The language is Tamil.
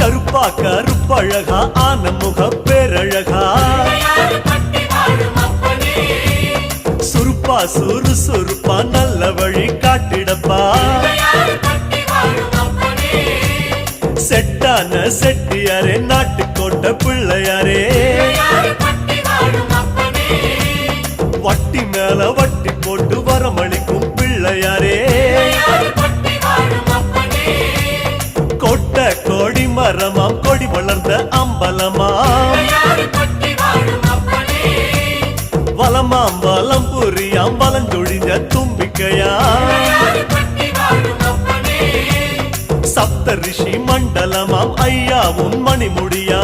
கருப்பா கருப்பழகா ஆன முக பேரழகா சுருப்பா சுறுசுறுப்பா நல்ல வழி காட்டிடப்பா செட்டான செட்டியாரே நாட்டுக்கோட்டை பிள்ளையாரே வட்டி மேல வட்டி போட்டு வரமளிக்கும் பிள்ளையாரே கொட்ட கோடி மரமாம் கொடி வளர்ந்த அம்பலமாம் வலமாம் வலம் புரியாம் வலஞ்சொழிஞ்ச தும்பிக்கையா சப்த ரிஷி மண்டலமாம் ஐயா உன் மணிமுடியா